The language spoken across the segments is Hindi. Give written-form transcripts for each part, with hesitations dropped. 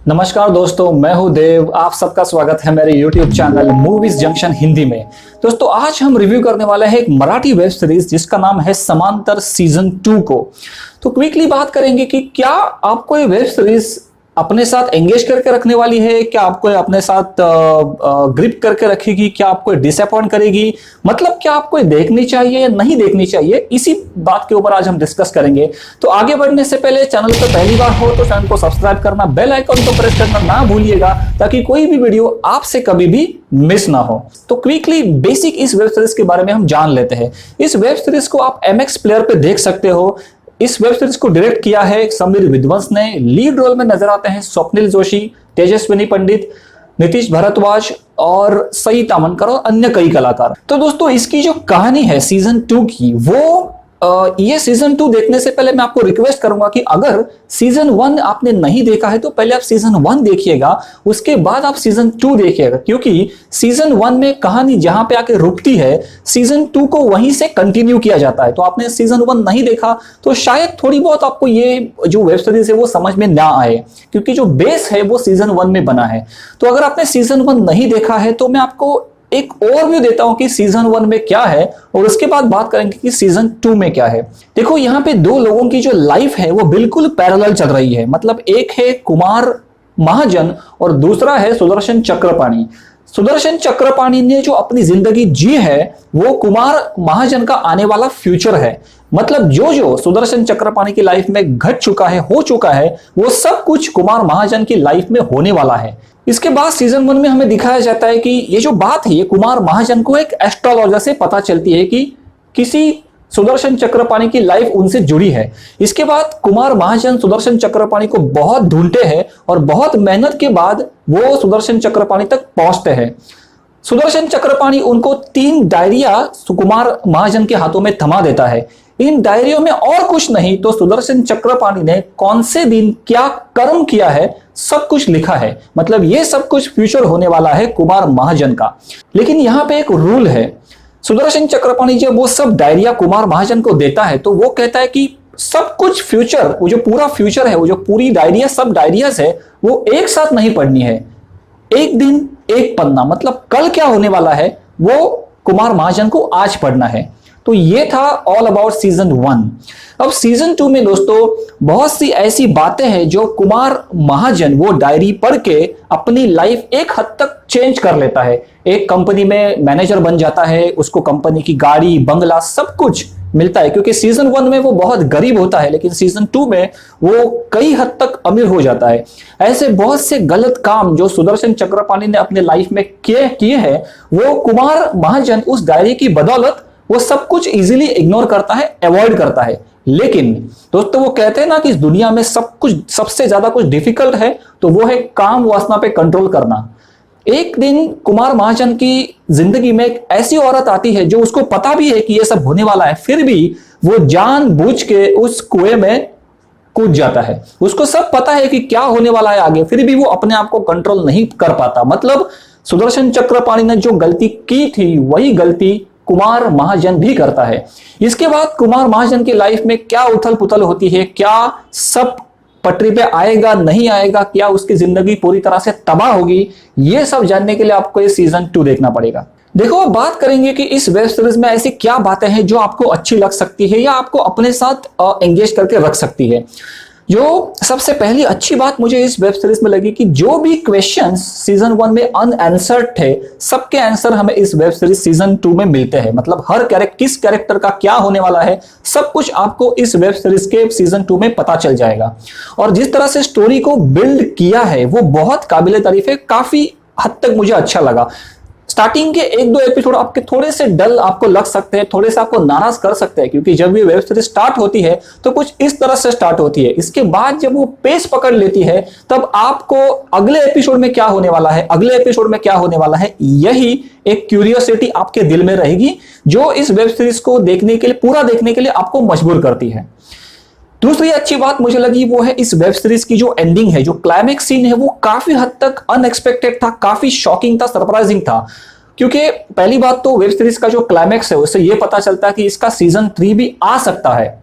नमस्कार दोस्तों, मैं हूं देव। आप सबका स्वागत है मेरे YouTube channel movies junction Hindi में। दोस्तों, आज हम रिव्यू करने वाले हैं एक मराठी वेब सीरीज जिसका नाम है समांतर सीजन 2 को। तो क्विकली बात करेंगे कि क्या आपको ये वेब सीरीज अपने साथ एंगेज करके रखने वाली है, क्या आपको अपने साथ ग्रिप करके रखेगी, क्या आपको डिसअपॉइंट करेगी, मतलब क्या आपको देखनी चाहिए या नहीं देखनी चाहिए, इसी बात के ऊपर आज हम डिस्कस करेंगे। तो आगे बढ़ने से पहले चैनल पर पहली बार हो तो चैनल को सब्सक्राइब करना, बेल आइकन को प्रेस करना ना भूलिएगा ताकि कोई भी वीडियो आपसे कभी भी मिस ना हो। तो क्विकली बेसिक इस वेब सीरीज के बारे में हम जान लेते हैं। इस वेब सीरीज को आप MX प्लेयर पे देख सकते हो। इस वेब सीरीज को डायरेक्ट किया है समीर विद्वंस ने। लीड रोल में नजर आते हैं स्वप्निल जोशी, तेजस्विनी पंडित, नीतीश भारद्वाज और सई तामनकर और अन्य कई कलाकार। तो दोस्तों, इसकी जो कहानी है सीजन 2 की, वो ये सीजन 2 देखने से पहले मैं आपको रिक्वेस्ट करूंगा कि अगर सीजन 1 आपने नहीं देखा है तो पहले आप सीजन 1 देखिएगा, उसके बाद आप सीजन 2 देखिएगा, क्योंकि सीजन 1 में कहानी जहां पे आके रुकती है सीजन 2 को वहीं से कंटिन्यू किया जाता है। तो आपने सीजन 1 नहीं देखा तो शायद थोड़ी बहुत आपको ये जो वेब सीरीज है वो समझ में ना आए, क्योंकि जो बेस है वो सीजन 1 में बना है। तो अगर आपने सीजन 1 नहीं देखा है तो मैं आपको एक ओवरव्यू देता हूं कि सीजन 1 में क्या है और उसके बाद बात करेंगे कि सीजन 2 में क्या है। देखो, यहाँ पे दो लोगों की जो लाइफ है वो बिल्कुल पैरेलल चल रही है। मतलब एक है कुमार महाजन और दूसरा है सुदर्शन चक्रपाणी। सुदर्शन चक्रपाणी ने जो अपनी जिंदगी जी है वो कुमार महाजन का आने वाला फ्यूचर है। मतलब जो जो सुदर्शन चक्रपाणी की लाइफ में घट चुका है, हो चुका है, वो सब कुछ कुमार महाजन की लाइफ में होने वाला है। इसके बाद सीजन 1 में हमें दिखाया जाता है कि ये जो बात है ये कुमार महाजन को एक एस्ट्रोलॉजर से पता चलती है कि किसी सुदर्शन चक्रपाणी की लाइफ उनसे जुड़ी है। इसके बाद कुमार महाजन सुदर्शन चक्रपाणी को बहुत ढूंढते हैं और बहुत मेहनत के बाद वो सुदर्शन चक्रपाणी तक पहुंचते हैं। सुदर्शन चक्रपाणी उनको 3 डायरिया कुमार महाजन के हाथों में थमा देता है। इन डायरियों में और कुछ नहीं तो सुदर्शन चक्रपाणी ने कौन से दिन क्या कर्म किया है सब कुछ लिखा है। मतलब ये सब कुछ फ्यूचर होने वाला है कुमार महाजन का। लेकिन यहाँ पे एक रूल है। सुदर्शन चक्रपाणी जब वो सब डायरिया कुमार महाजन को देता है तो वो कहता है कि सब कुछ फ्यूचर, वो जो पूरा फ्यूचर है, वो जो पूरी डायरिया, सब डायरियाज है, वो एक साथ नहीं पढ़नी है। एक दिन एक पन्ना, मतलब कल क्या होने वाला है वो कुमार महाजन को आज पढ़ना है। तो ये था ऑल अबाउट सीजन 1। अब सीजन 2 में दोस्तों बहुत सी ऐसी बातें हैं जो कुमार महाजन वो डायरी पढ़ के अपनी लाइफ एक हद तक चेंज कर लेता है। एक कंपनी में मैनेजर बन जाता है, उसको कंपनी की गाड़ी, बंगला सब कुछ मिलता है, क्योंकि सीजन 1 में वो बहुत गरीब होता है लेकिन सीजन 2 में वो कई हद तक अमीर हो जाता है। ऐसे बहुत से गलत काम जो सुदर्शन चक्रपाणी ने अपने लाइफ में किए हैं वो कुमार महाजन उस डायरी की बदौलत वो सब कुछ इजीली इग्नोर करता है, अवॉइड करता है। लेकिन दोस्तों, वो कहते हैं ना कि इस दुनिया में सब कुछ, सबसे ज्यादा कुछ डिफिकल्ट है तो वो है काम वासना पे कंट्रोल करना। एक दिन कुमार महाजन की जिंदगी में एक ऐसी औरत आती है जो उसको पता भी है कि ये सब होने वाला है, फिर भी वो जानबूझ के उस कुएं में कूद जाता है। उसको सब पता है कि क्या होने वाला है आगे, फिर भी वो अपने आप को कंट्रोल नहीं कर पाता। मतलब सुदर्शन चक्रपाणी ने जो गलती की थी वही गलती कुमार महाजन भी करता है। इसके बाद कुमार महाजन की लाइफ में क्या उथल पुथल होती है, क्या सब पटरी पे आएगा नहीं आएगा, क्या उसकी जिंदगी पूरी तरह से तबाह होगी, ये सब जानने के लिए आपको ये सीजन 2 देखना पड़ेगा। देखो, बात करेंगे कि इस वेब सीरीज में ऐसी क्या बातें हैं जो आपको अच्छी लग सकती है या आपको अपने साथ एंगेज करके रख सकती है। जो सबसे पहली अच्छी बात मुझे इस वेब सीरीज में लगी कि जो भी क्वेश्चंस सीजन 1 में अनआंसर्ड थे, सबके आंसर हमें इस वेब सीरीज सीजन 2 में मिलते हैं। मतलब हर किस कैरेक्टर का क्या होने वाला है सब कुछ आपको इस वेब सीरीज के सीजन 2 में पता चल जाएगा। और जिस तरह से स्टोरी को बिल्ड किया है वो बहुत काबिले तारीफ है, काफी हद तक मुझे अच्छा लगा। स्टार्टिंग के 1-2 एपिसोड आपके थोड़े से डल आपको लग सकते हैं, थोड़े से आपको नाराज कर सकते हैं, क्योंकि जब ये वेब सीरीज स्टार्ट होती है तो कुछ इस तरह से स्टार्ट होती है। इसके बाद जब वो पेस पकड़ लेती है तब आपको अगले एपिसोड में क्या होने वाला है, अगले एपिसोड में क्या होने वाला है, यही एक क्यूरियोसिटी आपके दिल में रहेगी जो इस वेब सीरीज को देखने के लिए, पूरा देखने के लिए आपको मजबूर करती है। दूसरी अच्छी बात मुझे लगी वो है इस वेब सीरीज की जो एंडिंग है, जो क्लाइमेक्स सीन है वो काफी हद तक अनएक्सपेक्टेड था, काफी शॉकिंग था, सरप्राइजिंग था। क्योंकि पहली बात तो वेब सीरीज का जो क्लाइमेक्स है उससे ये पता चलता है कि इसका सीजन 3 भी आ सकता है।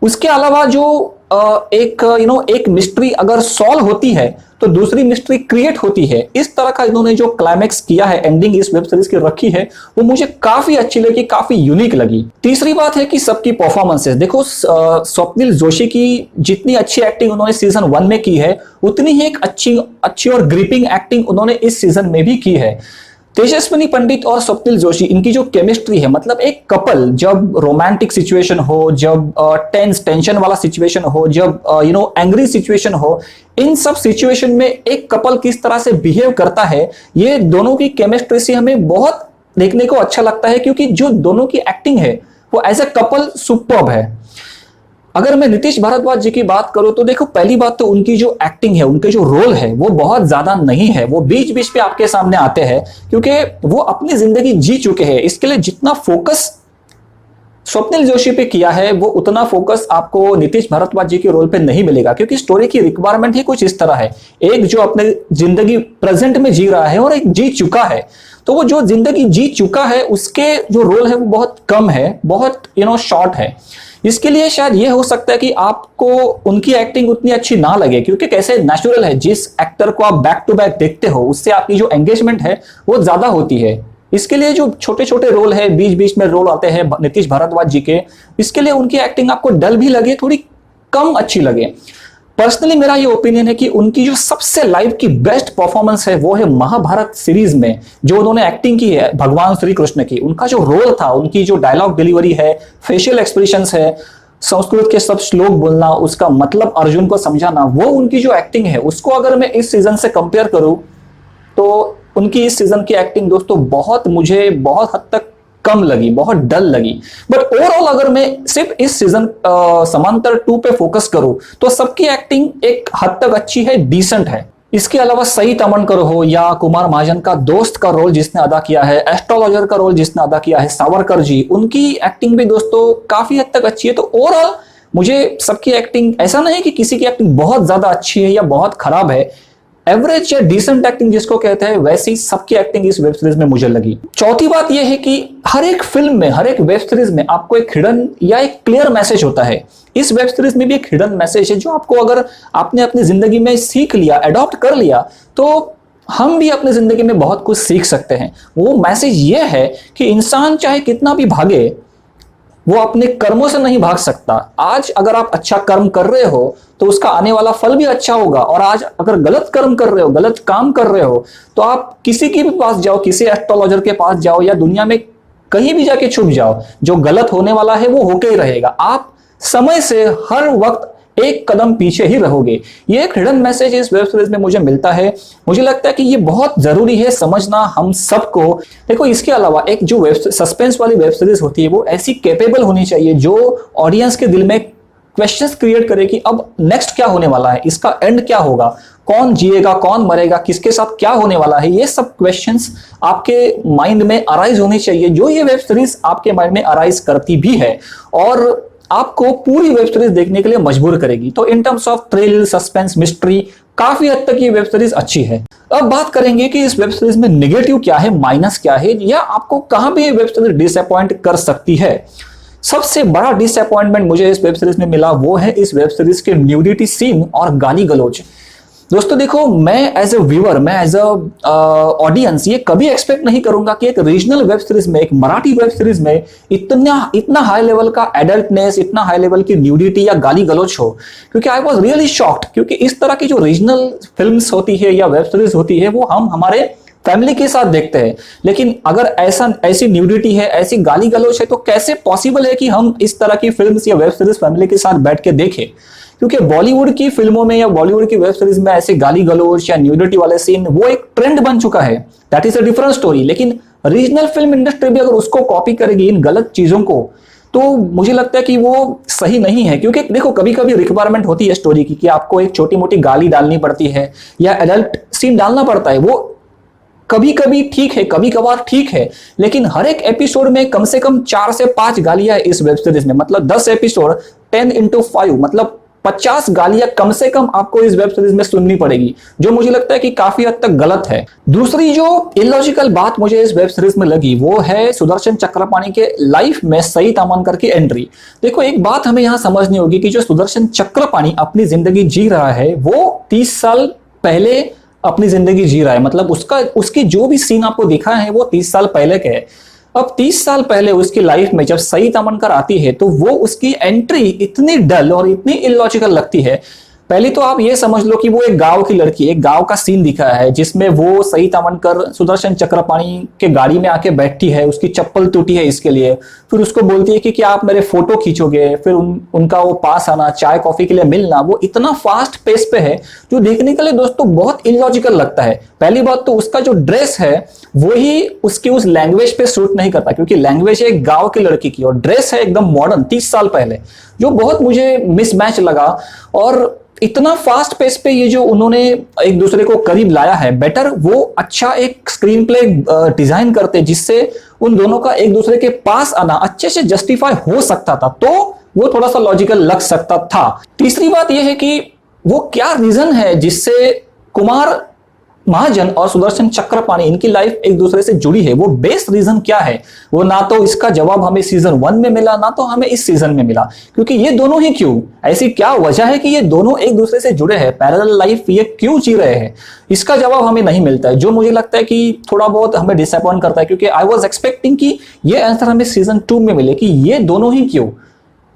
उसके अलावा जो एक मिस्ट्री अगर सॉल्व होती है तो दूसरी मिस्ट्री क्रिएट होती है। इस तरह का इन्होंने जो क्लाइमैक्स किया है, एंडिंग इस वेब सीरीज की रखी है, वो मुझे काफी अच्छी लगी, काफी यूनिक लगी। तीसरी बात है कि सबकी परफॉर्मेंसेस देखो, स्वप्निल जोशी की जितनी अच्छी एक्टिंग उन्होंने सीजन 1 में की है, उतनी ही एक अच्छी और ग्रिपिंग एक्टिंग उन्होंने इस सीजन में भी की है। तेजस्विनी पंडित और स्वप्निल जोशी, इनकी जो केमिस्ट्री है, मतलब एक कपल जब रोमांटिक सिचुएशन हो, जब टेंशन वाला सिचुएशन हो, जब एंग्री सिचुएशन हो, इन सब सिचुएशन में एक कपल किस तरह से बिहेव करता है, ये दोनों की केमिस्ट्री से हमें बहुत देखने को अच्छा लगता है, क्योंकि जो दोनों की एक्टिंग है वो एज ए कपल सुपर्ब है। अगर मैं नीतीश भारद्वाज जी की बात करूं तो देखो, पहली बात तो उनकी जो एक्टिंग है, उनके जो रोल है, वो बहुत ज्यादा नहीं है, वो बीच बीच पे आपके सामने आते हैं, क्योंकि वो अपनी जिंदगी जी चुके हैं। इसके लिए जितना फोकस स्वप्निल जोशी पे किया है, वो उतना फोकस आपको नीतीश भारद्वाज जी के रोल पे नहीं मिलेगा, क्योंकि स्टोरी की रिक्वायरमेंट ही कुछ इस तरह है, एक जो अपने जिंदगी प्रेजेंट में जी रहा है और एक जी चुका है। तो वो जो जिंदगी जी चुका है, उसके जो रोल है वो बहुत कम है, बहुत शॉर्ट है। इसके लिए शायद ये हो सकता है कि आपको उनकी एक्टिंग उतनी अच्छी ना लगे, क्योंकि कैसे नेचुरल है, जिस एक्टर को आप बैक टू बैक देखते हो, उससे आपकी जो एंगेजमेंट है वो ज्यादा होती है। इसके लिए जो छोटे छोटे रोल है, बीच बीच में रोल आते हैं नीतीश भारद्वाज जी के, इसके लिए उनकी एक्टिंग आपको डल भी लगे, थोड़ी कम अच्छी लगे। पर्सनली मेरा ये ओपिनियन है कि उनकी जो सबसे लाइफ की बेस्ट परफॉर्मेंस है, वो है महाभारत सीरीज में जो उन्होंने एक्टिंग की है भगवान श्री कृष्ण की। उनका जो रोल था, उनकी जो डायलॉग डिलीवरी है, फेशियल एक्सप्रेशंस है, संस्कृत के सब श्लोक बोलना, उसका मतलब अर्जुन को समझाना, वो उनकी जो एक्टिंग है, उसको अगर मैं इस सीजन से कंपेयर करूं तो उनकी इस सीजन की एक्टिंग दोस्तों मुझे बहुत हद तक कम लगी, बहुत डल लगी। बट ओवरऑल अगर मैं सिर्फ इस सीजन समांतर 2 पे फोकस करूं तो सबकी एक्टिंग एक हद तक अच्छी है, डिसेंट है। इसके अलावा सई तमनकर हो या कुमार महाजन का दोस्त का रोल जिसने अदा किया है, एस्ट्रोलॉजर का रोल जिसने अदा किया है सावरकर जी, उनकी एक्टिंग भी दोस्तों काफी हद तक अच्छी है। तो ओवरऑल मुझे सबकी एक्टिंग, ऐसा नहीं कि किसी की एक्टिंग बहुत ज्यादा अच्छी है या बहुत खराब है, एवरेज या डिसेंट एक्टिंग जिसको कहते हैं, वैसी सबकी एक्टिंग इस वेब सीरीज में मुझे लगी। चौथी बात यह है कि हर एक फिल्म में, हर एक वेब सीरीज में आपको एक हिडन या एक क्लियर मैसेज होता है। इस वेब सीरीज में भी एक हिडन मैसेज है, जो आपको अगर आपने अपनी जिंदगी में सीख लिया, अडॉप्ट कर लिया, तो हम भी अपनी जिंदगी में बहुत कुछ सीख सकते हैं। वो मैसेज ये है कि इंसान चाहे कितना भी भागे, वो अपने कर्मों से नहीं भाग सकता। आज अगर आप अच्छा कर्म कर रहे हो तो उसका आने वाला फल भी अच्छा होगा, और आज अगर गलत कर्म कर रहे हो, गलत काम कर रहे हो, तो आप किसी के भी पास जाओ, किसी एस्ट्रोलॉजर के पास जाओ या दुनिया में कहीं भी जाके छुप जाओ, जो गलत होने वाला है वो होके ही रहेगा। आप समय से हर वक्त एक कदम पीछे ही रहोगे। ये एक हिडन मैसेज इस वेब सीरीज में मुझे मिलता है। मुझे लगता है कि ये बहुत जरूरी है समझना हम सबको। देखो, इसके अलावा एक जो सस्पेंस वाली वेब सीरीज होती है, वो ऐसी कैपेबल होनी चाहिए जो ऑडियंस के दिल में क्वेश्चंस क्रिएट करे कि अब नेक्स्ट क्या होने वाला है, इसका एंड क्या होगा, कौन जिएगा, कौन मरेगा, किसके साथ क्या होने वाला है। ये सब क्वेश्चंस आपके माइंड में अराइज होनी चाहिए, जो ये वेब सीरीज आपके माइंड में अराइज करती भी है और आपको पूरी वेब सीरीज देखने के लिए मजबूर करेगी। तो in terms of thrill, suspense, mystery, काफी हद तक ये वेब सीरीज अच्छी है। अब बात करेंगे कि इस वेब सीरीज में नेगेटिव क्या है, माइनस क्या है, या आपको कहां पे ये वेब सीरीज डिसअपॉइंट कर सकती है। सबसे बड़ा डिसअपॉइंटमेंट मुझे इस वेब सीरीज में मिला, वो है इस वेब सीरीज के न्यूडिटी सीन और गाली गलौज। दोस्तों देखो, मैं एज ए व्यूअर, मैं एज अ ऑडियंस ये कभी एक्सपेक्ट नहीं करूंगा कि एक रीजनल वेब सीरीज में, एक मराठी वेब सीरीज में इतना हाई लेवल का एडल्टनेस, इतना हाई लेवल की न्यूडिटी या गाली गलौज हो, क्योंकि आई वाज रियली शॉक्ड। क्योंकि इस तरह की जो रीजनल फिल्म्स होती है या वेब सीरीज होती है, वो हम हमारे फैमिली के साथ देखते हैं, लेकिन अगर ऐसी न्यूडिटी है, ऐसी गाली गलौज है, तो कैसे पॉसिबल है कि हम इस तरह की फिल्म्स या वेब सीरीज फैमिली के साथ बैठ के देखें। क्योंकि बॉलीवुड की फिल्मों में या बॉलीवुड की वेब सीरीज में ऐसे गाली गलौज या न्यूडिटी वाले सीन वो एक ट्रेंड बन चुका है, that is a different story. लेकिन रीजनल फिल्म इंडस्ट्री भी अगर उसको कॉपी करेगी इन गलत चीजों को, तो मुझे लगता है कि वो सही नहीं है। क्योंकि देखो, कभी कभी रिक्वायरमेंट होती है स्टोरी की कि आपको एक छोटी मोटी गाली डालनी पड़ती है या एडल्ट सीन डालना पड़ता है, वो कभी कभी ठीक है, कभी कभार ठीक है, लेकिन हर एक एपिसोड में कम से कम 4 से 5 गालियां इस वेब सीरीज में, मतलब 10 एपिसोड 10x5, मतलब 50 गालियां कम से कम आपको इस वेब सीरीज में सुननी पड़ेगी, जो मुझे लगता है कि काफी हद तक गलत है। दूसरी जो इलॉजिकल बात मुझे इस वेब सीरीज में लगी, वो है सुदर्शन चक्रपाणी के लाइफ में सई तामनकर की एंट्री। देखो, एक बात हमें यहां समझनी होगी कि जो सुदर्शन चक्रपाणी अपनी जिंदगी जी रहा है, वो 30 साल पहले अपनी जिंदगी जी रहा है, मतलब उसकी जो भी सीन आपको दिखा है वो 30 साल पहले के है। अब 30 साल पहले उसकी लाइफ में जब सईद अमनकर आती है तो वो उसकी एंट्री इतनी डल और इतनी इलॉजिकल लगती है। पहले तो आप ये समझ लो कि वो एक गांव की लड़की, एक गांव का सीन दिखा है जिसमें वो सईद अमनकर सुदर्शन चक्रपाणी के गाड़ी में आके बैठती है, उसकी चप्पल टूटी है इसके लिए, फिर उसको बोलती है कि क्या आप मेरे फोटो खींचोगे, फिर उनका वो पास आना, चाय कॉफी के लिए मिलना, वो इतना फास्ट पेस पे है जो देखने के लिए दोस्तों बहुत इलॉजिकल लगता है। पहली बात तो उसका जो ड्रेस है वो ही उसकी उस लैंग्वेज पे सूट नहीं करता, क्योंकि लैंग्वेज है एक गांव की लड़की की और ड्रेस है एकदम मॉडर्न 30 साल पहले, जो बहुत मुझे मिसमैच लगा। और इतना फास्ट पेस पे ये जो उन्होंने एक दूसरे को करीब लाया है, बेटर वो अच्छा एक स्क्रीन प्ले डिजाइन करते जिससे उन दोनों का एक दूसरे के पास आना अच्छे से जस्टिफाई हो सकता था, तो वो थोड़ा सा लॉजिकल लग सकता था। तीसरी बात यह है कि वो क्या रीजन है जिससे कुमार महाजन और सुदर्शन चक्रपाणी इनकी लाइफ एक दूसरे से जुड़ी है, वो बेस्ट रीजन क्या है, वो ना तो इसका जवाब हमें सीजन 1 में मिला ना तो हमें इस सीजन में मिला। क्योंकि ये दोनों ही क्यों, ऐसी क्या वजह है कि ये दोनों एक दूसरे से जुड़े हैं, पैरेलल लाइफ ये क्यों जी रहे हैं, इसका जवाब हमें नहीं मिलता है, जो मुझे लगता है कि थोड़ा बहुत हमें डिसअपॉइंट करता है। क्योंकि आई वॉज एक्सपेक्टिंग कि ये आंसर हमें सीजन 2 में मिले कि ये दोनों ही क्यों,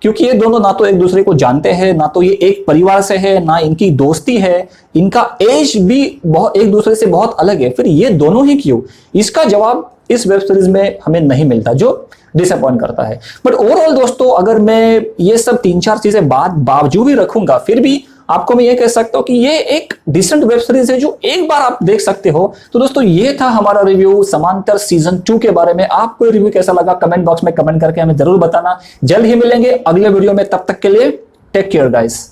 क्योंकि ये दोनों ना तो एक दूसरे को जानते हैं, ना तो ये एक परिवार से है, ना इनकी दोस्ती है, इनका एज भी बहुत एक दूसरे से बहुत अलग है, फिर ये दोनों ही क्यों, इसका जवाब इस वेब सीरीज में हमें नहीं मिलता, जो डिसअपॉइंट करता है। बट ओवरऑल दोस्तों, अगर मैं ये सब 3-4 चीजें बावजूद भी रखूंगा, फिर भी आपको मैं ये कह सकता हूं कि ये एक डिसेंट वेब सीरीज है जो एक बार आप देख सकते हो। तो दोस्तों, ये था हमारा रिव्यू समांतर सीजन 2 के बारे में। आपको रिव्यू कैसा लगा कमेंट बॉक्स में कमेंट करके हमें जरूर बताना। जल्द ही मिलेंगे अगले वीडियो में, तब तक के लिए टेक केयर गाइस।